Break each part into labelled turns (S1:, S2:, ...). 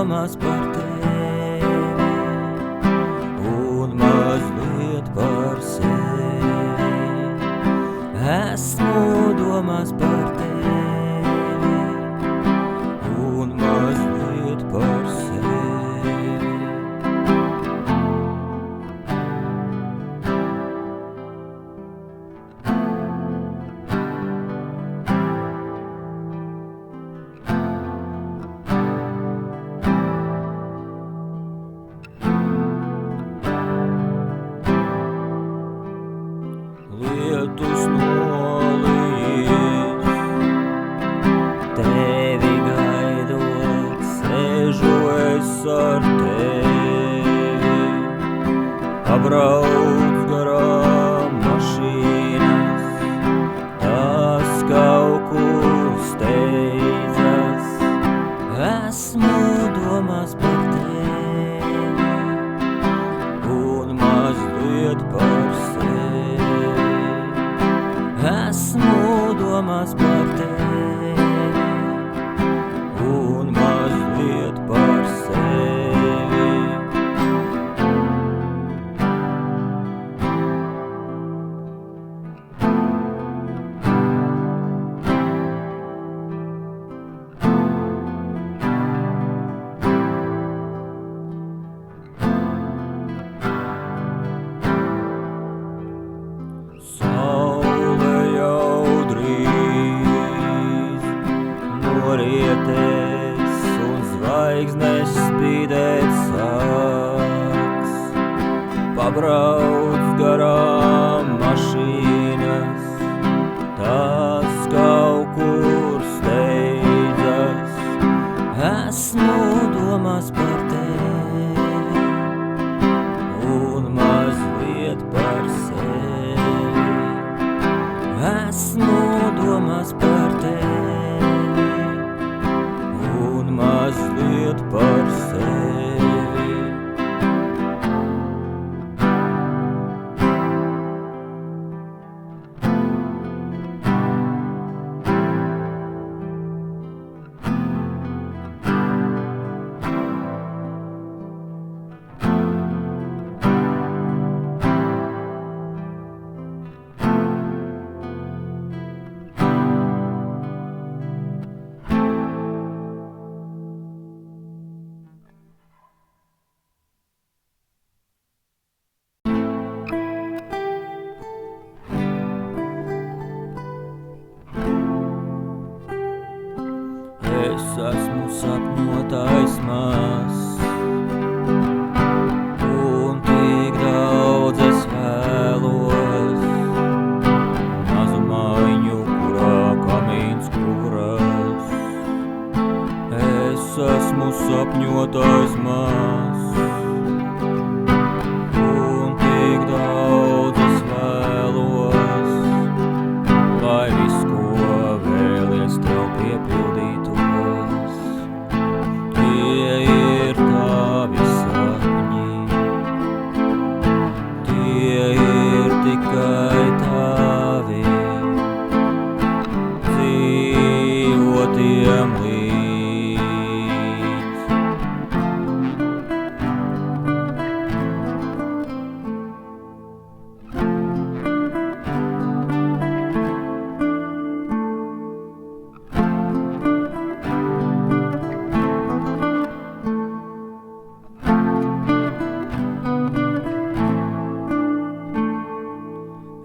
S1: domās par tevi un mazliet par sevi. Esmu domās par tevi un mazliet par sevi. Lietus nolīs, tevi gaidot, sēžu es ar tevi. Pabrauc garām mašīnas, tās kaut kur steidzas. Esmu domās par tevi un mazliet par sevi. Esmu domās par tevi un mazliet par sevi. Norieties un zvaigznes spīdēt sāks. Pabrauc garām mašīnas, tās kaut kur steidzas. Esmu domās par tevi un mazliet par sevi. Esmu domās par tevi un mazliet par sevi. Es esmu sapņotājs mazs, un tik daudz es vēlos. Mazu mājiņu, kurā kamīns kuras. Es esmu sapņotājs mazs, un tik daudz es vēlos, lai viss, ko vēlies, tev piepildītu. Tie ir tavi sapņi, tie ir tikai tavi, dzīvo tiem līdz.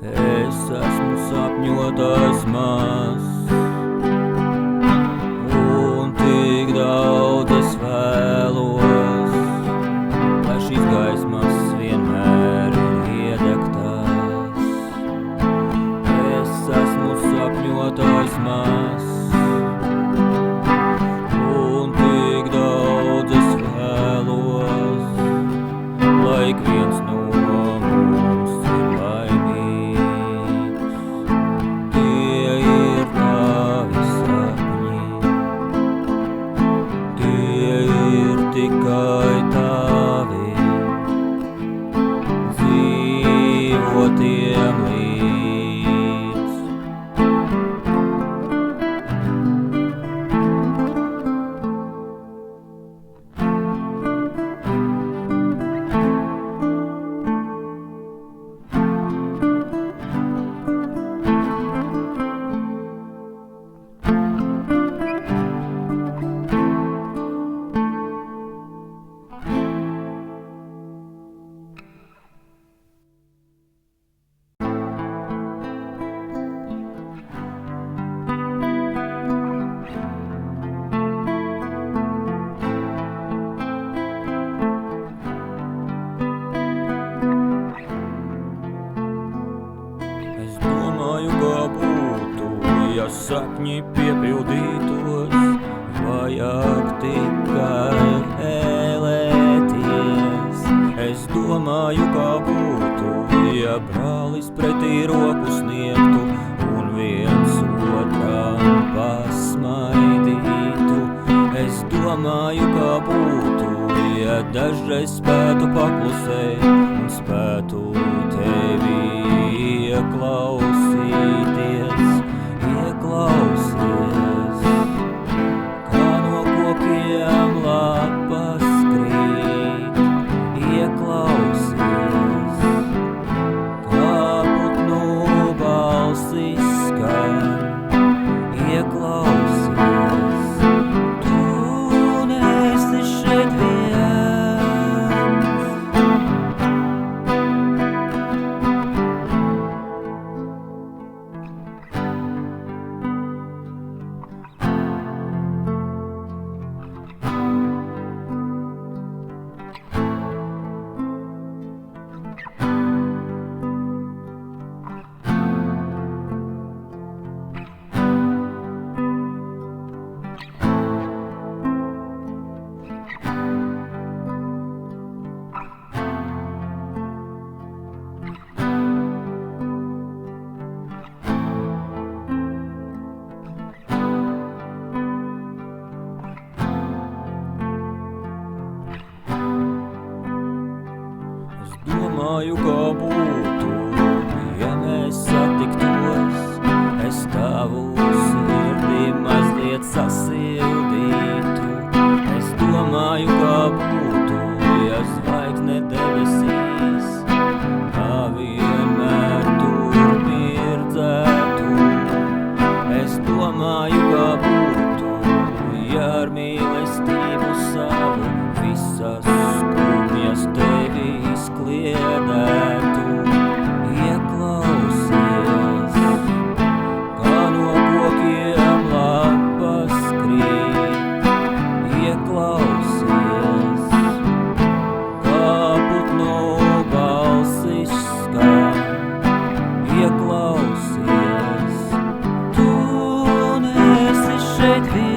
S1: Es esmu sapņotājs mazs, un sapņi piepildītos, vajag tikai vēlēties. Es domāju, kā būtu, ja brālis pretī roku sniegtu un viens otram pasmaidītu. Es domāju, kā būtu, ja dažreiz spētu paklusēt un spētu tevi ieklausīties. Kā no kokiem lapas krīt, ieklausies, kā putnu balsis skan, ieklausies, tu nesi šeit viens. Domāju, kā būtu, ja mēs satiktos, es tavu sirdī mazliet sasildītu. Es domāju, kā būtu, ja zvaigzne debesīs, kā vienmēr tur mirdzētu. Es domāju, kā būtu, ja ar mīlestību savu visas skumjas tevi izkliedētu. Ieklausies, kā no kokiem lapas krīt, ieklausies, kā putnu balsis skan, ieklausies, tu nesi šeit viens.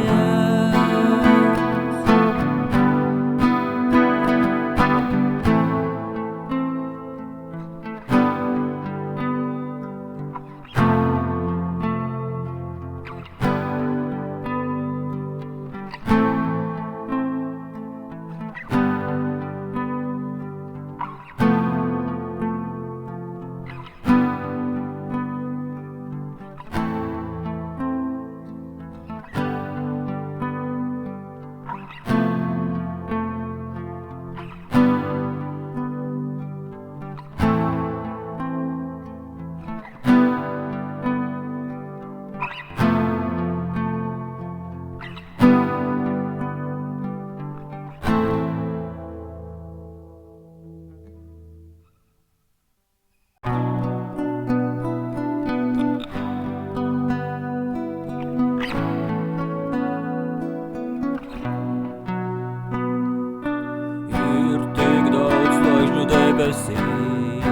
S1: Debesīs,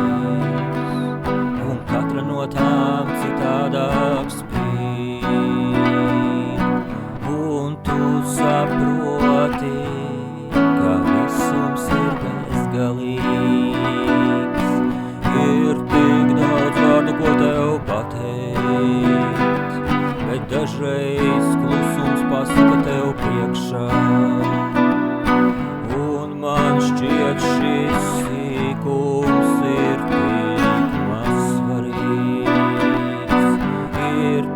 S1: un katra no tām citādāk spīd, un tu saproti, ka visums ir bezgalīgs. Ir tik daudz vārdu, ko tev pateikt, bet dažreiz klusums pasaka tev priekšā, un man šķiet šis sīkums ir tik mazsvarīgs. Ir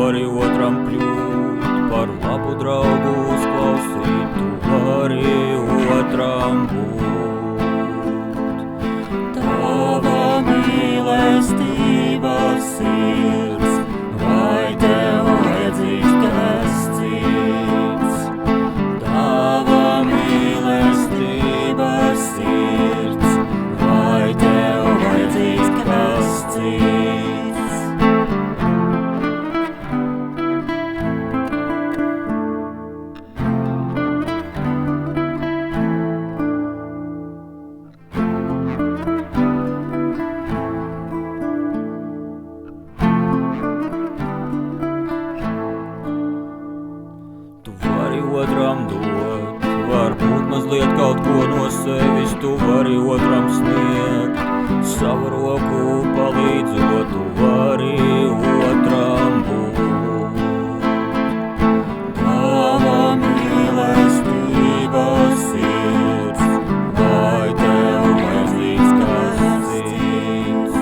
S1: vari otram kļūt, par labu draugu uzklausīt, tu vari otram būt. Tava mīlestība sirds, vai tev vajadzīgs kas cits? Tava mīlestība sirds, vai tev vajadzīgs kas cits? Tu vari otram dot, varbūt mazliet kaut ko no sevis, tu vari otram sniegt, savu roku palīdzot, tu vari otram būt. Tava mīlestība sirds, vai tev vajadzīgs kas cits?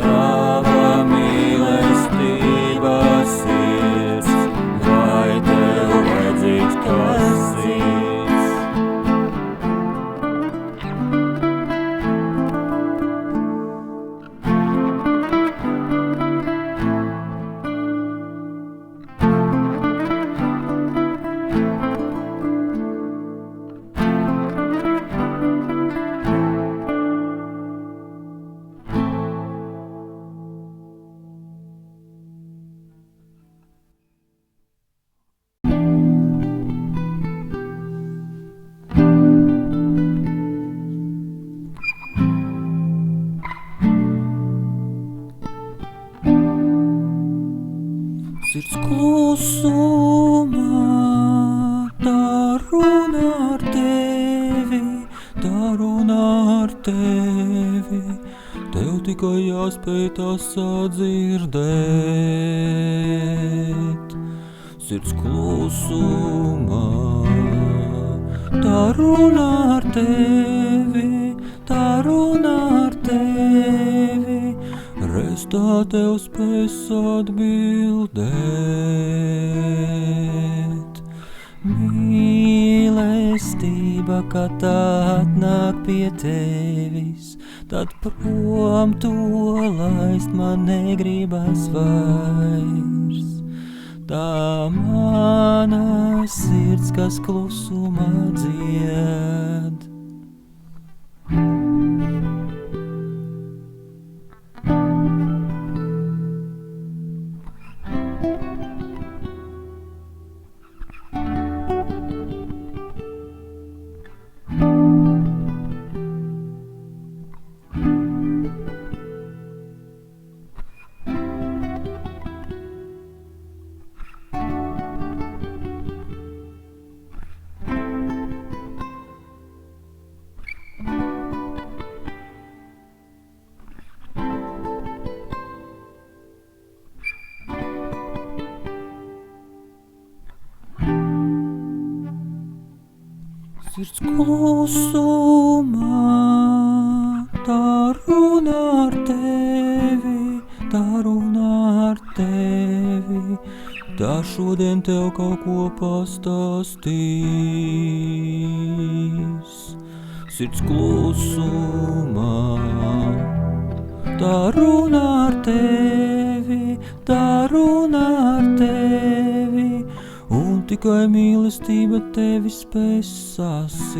S1: Tava mīlestība sirds, vai tev vajadzīgs kas cits? Sirds klusumā, tā runā ar tevi, tā runā ar tevi, tev tikai jāspēj tās sadzirdēt. Sirds klusumā, tā runā ar tevi, tā runā ar tevi, reiz tā tev spēs atbildēt. Mīlestība, kad tā atnāk pie tevis, tad prom to laist man negribas vairs. Tā mana sirds, kas klusumā dzied. Sirds klusumā, tā runā ar tevi, tā runā ar tevi, tā šodien tev kaut ko pastāstīs. Sirds klusumā, tā runā ar tevi, tā runā ar tevi, un tikai mīlestība tevi spēs sasildīt.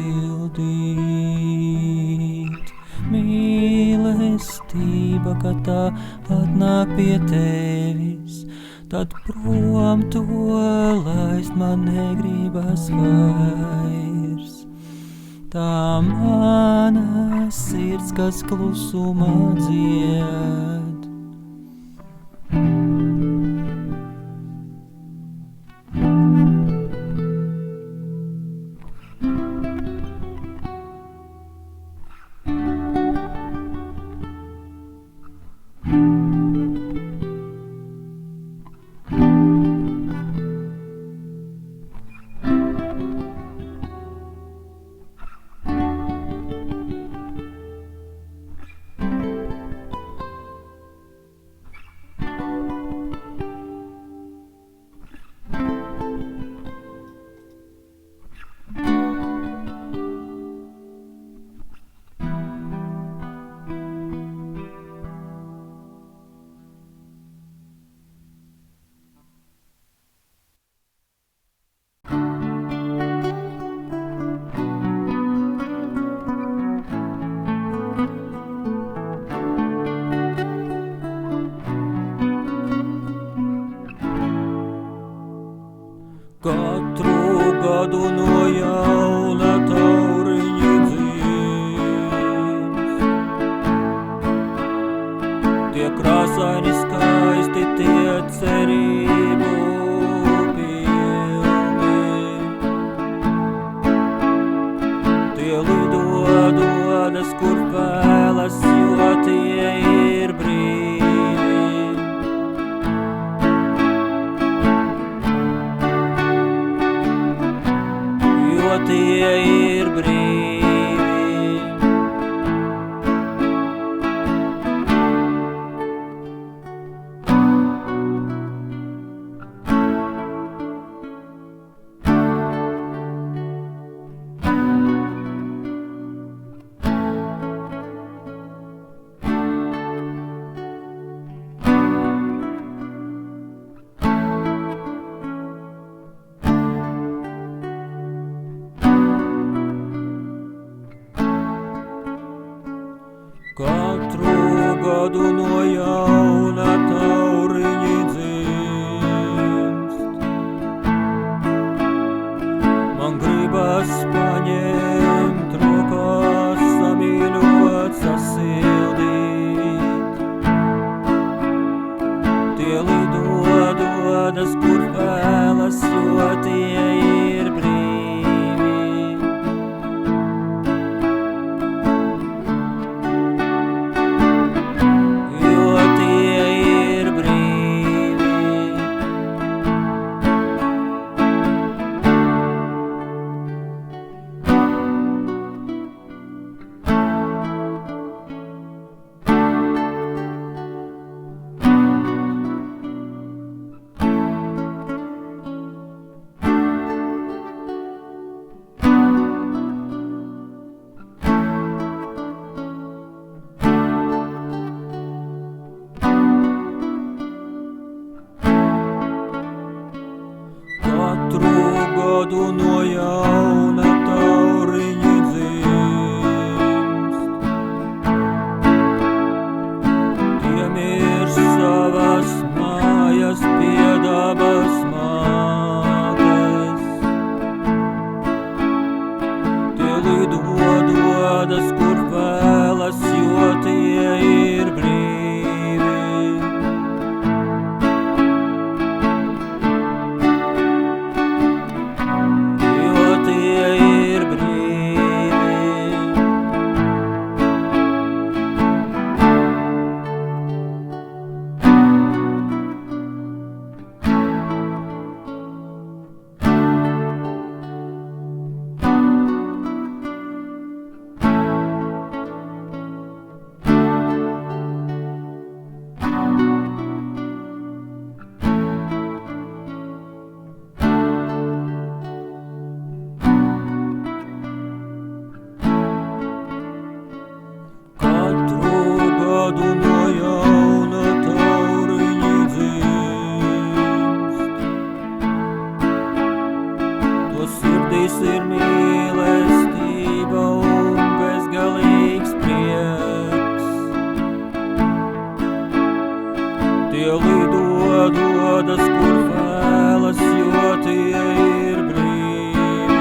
S1: Mīlestība, kad tā atnāk pie tevis, tad prom to laist man negribas vairs. Tā mana sirds, kas klusumā dzied. Katru gadu no jauna tauriņi dzimst. Tie krāsaini skaisti, tie cerību pilni. Tie lido dodas, kur vēlas, jo tie ir brīvi. Jo tie ir brīvi. Katru gadu no jauna tauriņi dzimst. Man gribas paņemt rokās, samīļot, sasildīt. Tie lido dodas, kur vēlas, jo tie ir brīvi. Jo tie ir brīvi. Katru gadu no jauna tauriņi dzimst. Tiem ir savas mājas pie dabas mātes. Tie lido dodas, kur vēlas, jo tie ir brīvi. Jo tie ir brīvi. Katru gadu no jauna tauriņi dzimst. To sirdīs ir mīlestība un bezgalīgs prieks. Tie lido dodas, kur vēlas, jo tie ir brīvi.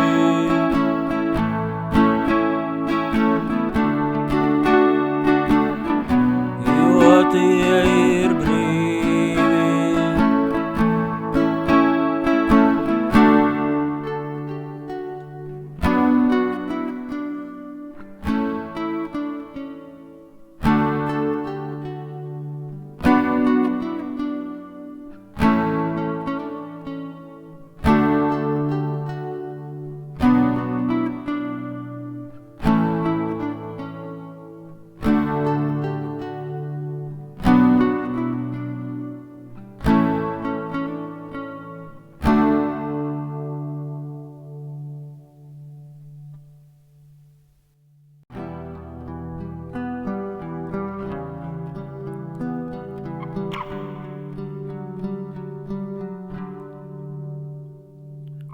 S1: Jo tie ir brīvi.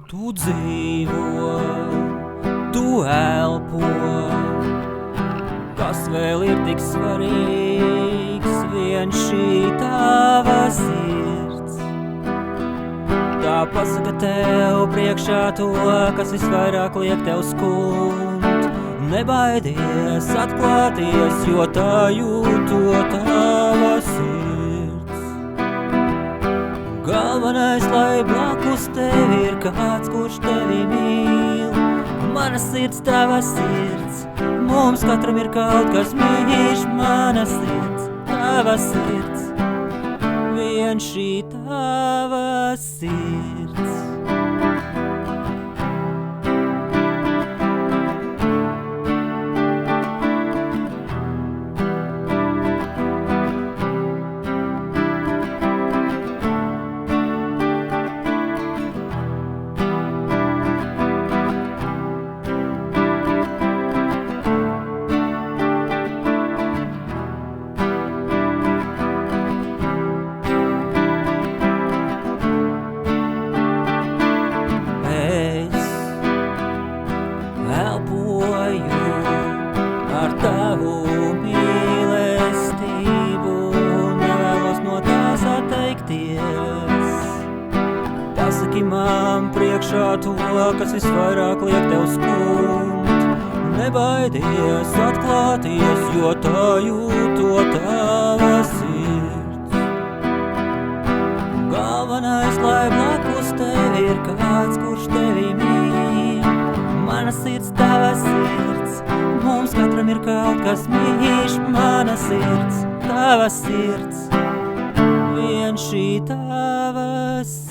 S1: Tu dzīvo, tu elpo, kas vēl ir tik svarīgs, vien šī tava sirds. Tā pasaka tev priekšā to, kas visvairāk liek tev skumt. Nebaidies atklāties, jo tā jūto tava sirds. Galvenais, lai blakus tevi ir kāds, kurš tevi mīl. Mana sirds, tava sirds, mums katram ir kaut kas mīļš. Mana sirds, tava sirds, vien šī tava sirds. Elpoju ar tavu mīlestību, nevēlos no tās atteikties. Pasaki man priekšā to, kas visvairāk liek tev skumt. Nebaidies atklāties, jo tā jūto tava sirds. Galvenais, lai blakus tevi ir kāds, kurš tevi mīl. Mana sirds, tava sirds, mums katram ir kaut kas mīļš. Mana sirds, tava sirds, vien šī tava sirds.